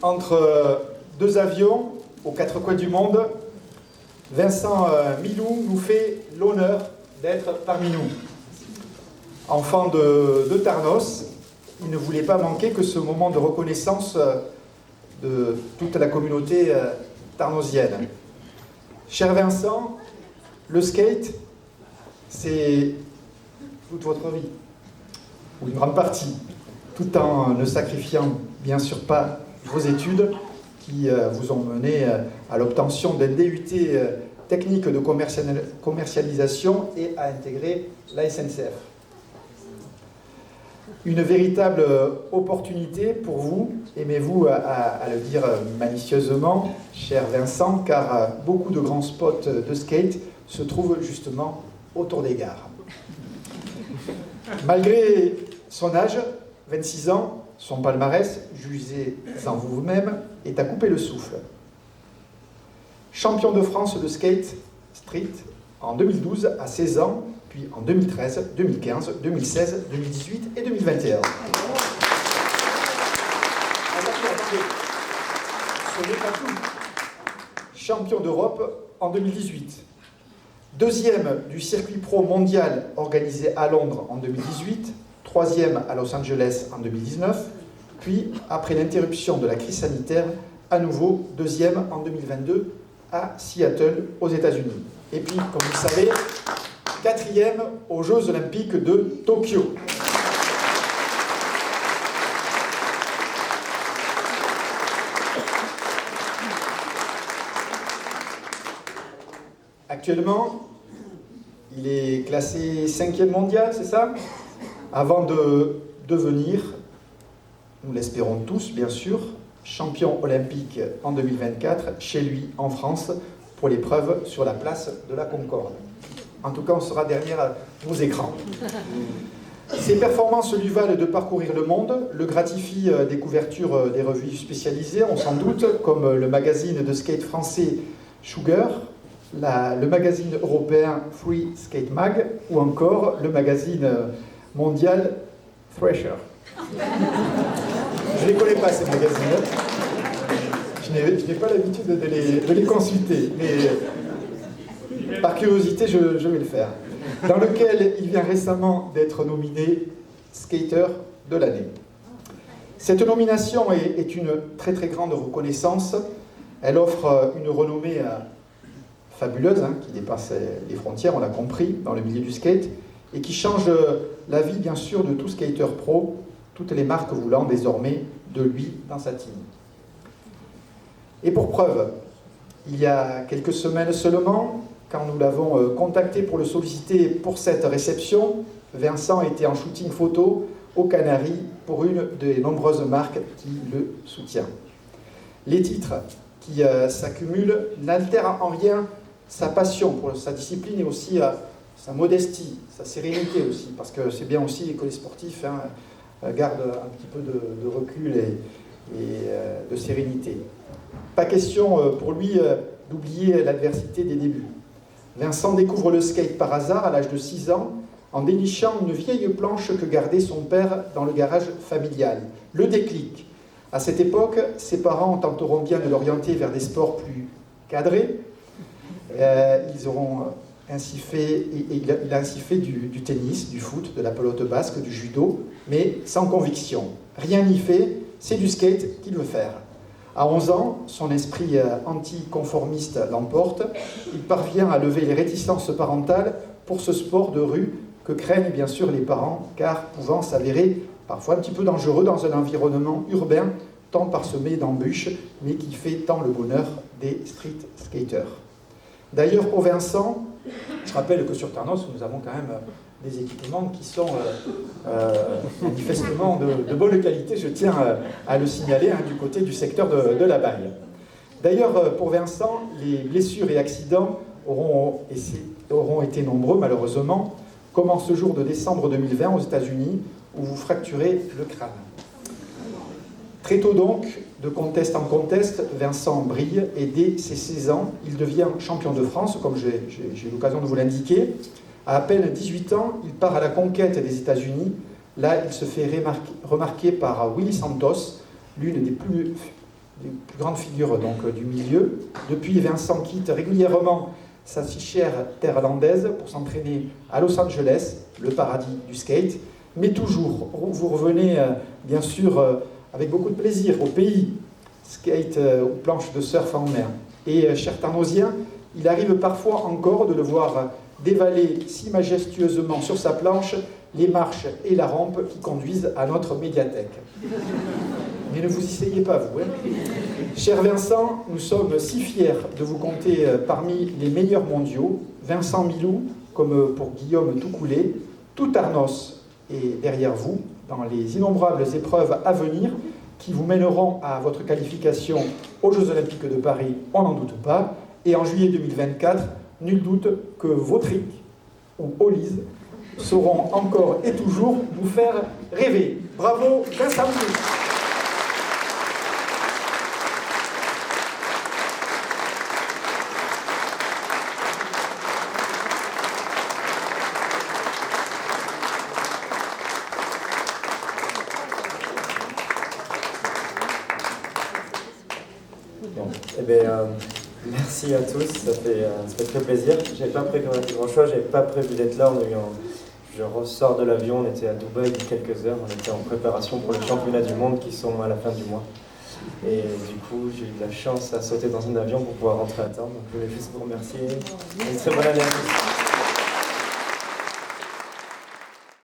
Entre deux avions aux quatre coins du monde, Vincent Milou nous fait l'honneur d'être parmi nous. Enfant de Tarnos, il ne voulait pas manquer que ce moment de reconnaissance de toute la communauté tarnosienne. Cher Vincent, le skate, c'est toute votre vie, ou une grande partie, tout en ne sacrifiant bien sûr pas vos études qui vous ont mené à l'obtention d'un DUT technique de commercialisation et à intégrer la SNCF. Une véritable opportunité pour vous, aimez-vous à le dire malicieusement, cher Vincent, car beaucoup de grands spots de skate se trouvent justement autour des gares. Malgré son âge, 26 ans, son palmarès, jugez-en vous-même, est à couper le souffle. Champion de France de skate street en 2012 à 16 ans, puis en 2013, 2015, 2016, 2018 et 2021. Ce n'est pas tout. Champion d'Europe en 2018. Deuxième du circuit pro mondial organisé à Londres en 2018, troisième à Los Angeles en 2019, puis, après l'interruption de la crise sanitaire, à nouveau deuxième en 2022 à Seattle, aux États-Unis. Et puis, comme vous le savez, quatrième aux Jeux Olympiques de Tokyo. Actuellement, il est classé 5e mondial, c'est ça? Avant de devenir, nous l'espérons tous bien sûr, champion olympique en 2024, chez lui en France, pour l'épreuve sur la place de la Concorde. En tout cas, on sera derrière vos écrans. Ses performances lui valent de parcourir le monde, le gratifient des couvertures des revues spécialisées, on s'en doute, comme le magazine de skate français Sugar, le magazine européen Free Skate Mag, ou encore le magazine mondial Thrasher. Je ne les connais pas, ces magazines. Je n'ai pas l'habitude de les consulter, mais par curiosité, je vais le faire. Dans lequel il vient récemment d'être nominé Skater de l'année. Cette nomination est une très très grande reconnaissance. Elle offre une renommée fabuleuse, qui dépasse les frontières, on l'a compris, dans le milieu du skate, et qui change la vie, bien sûr, de tout skater pro, toutes les marques voulant désormais de lui dans sa team. Et pour preuve, il y a quelques semaines seulement, quand nous l'avons contacté pour le solliciter pour cette réception, Vincent était en shooting photo aux Canaries pour une des nombreuses marques qui le soutient. Les titres qui s'accumulent n'altèrent en rien sa passion pour sa discipline et aussi sa modestie, sa sérénité aussi, parce que c'est bien aussi que les sportifs gardent un petit peu de recul et de sérénité. Pas question pour lui d'oublier l'adversité des débuts. Vincent découvre le skate par hasard à l'âge de 6 ans en dénichant une vieille planche que gardait son père dans le garage familial. Le déclic. À cette époque, ses parents tenteront bien de l'orienter vers des sports plus cadrés. Ils auront ainsi fait, il a ainsi fait du tennis, du foot, de la pelote basque, du judo, mais sans conviction. Rien n'y fait, c'est du skate qu'il veut faire. À 11 ans, son esprit anticonformiste l'emporte. Il parvient à lever les réticences parentales pour ce sport de rue que craignent bien sûr les parents, car pouvant s'avérer parfois un petit peu dangereux dans un environnement urbain, tant parsemé d'embûches, mais qui fait tant le bonheur des street skaters. D'ailleurs, pour Vincent, je rappelle que sur Tarnos, nous avons quand même des équipements qui sont manifestement de bonne qualité, je tiens à le signaler, du côté du secteur de la Baille. D'ailleurs, pour Vincent, les blessures et accidents auront été nombreux, malheureusement, comme en ce jour de décembre 2020 aux États-Unis, où vous fracturez le crâne. Très tôt donc, de contest en contest, Vincent brille et dès ses 16 ans, il devient champion de France, comme j'ai eu l'occasion de vous l'indiquer. À peine 18 ans, il part à la conquête des États-Unis. Là, il se fait remarquer par Willy Santos, l'une des plus des plus grandes figures donc, du milieu. Depuis, Vincent quitte régulièrement sa si chère terre landaise pour s'entraîner à Los Angeles, le paradis du skate. Mais toujours, vous revenez bien sûr avec beaucoup de plaisir au pays, skate ou planche de surf en mer. Et cher Tarnosien, il arrive parfois encore de le voir dévaler si majestueusement sur sa planche les marches et la rampe qui conduisent à notre médiathèque. Mais ne vous essayez pas, vous. Hein. Cher Vincent, nous sommes si fiers de vous compter parmi les meilleurs mondiaux. Vincent Milou, comme pour Guillaume Toucoulé, tout Arnos est derrière vous dans les innombrables épreuves à venir qui vous mèneront à votre qualification aux Jeux Olympiques de Paris, on n'en doute pas. Et en juillet 2024, nul doute que vos tricks ou ollies sauront encore et toujours vous faire rêver. Bravo, Vincent Milou. Eh bien, merci à tous, ça fait très plaisir. J'avais pas prévu grand chose, j'avais pas prévu d'être là. Je ressors de l'avion, on était à Dubaï il y a quelques heures, on était en préparation pour les championnats du monde qui sont à la fin du mois. Et du coup, j'ai eu de la chance à sauter dans un avion pour pouvoir rentrer à temps. Donc je voulais juste vous remercier. Une très bonne année à tous.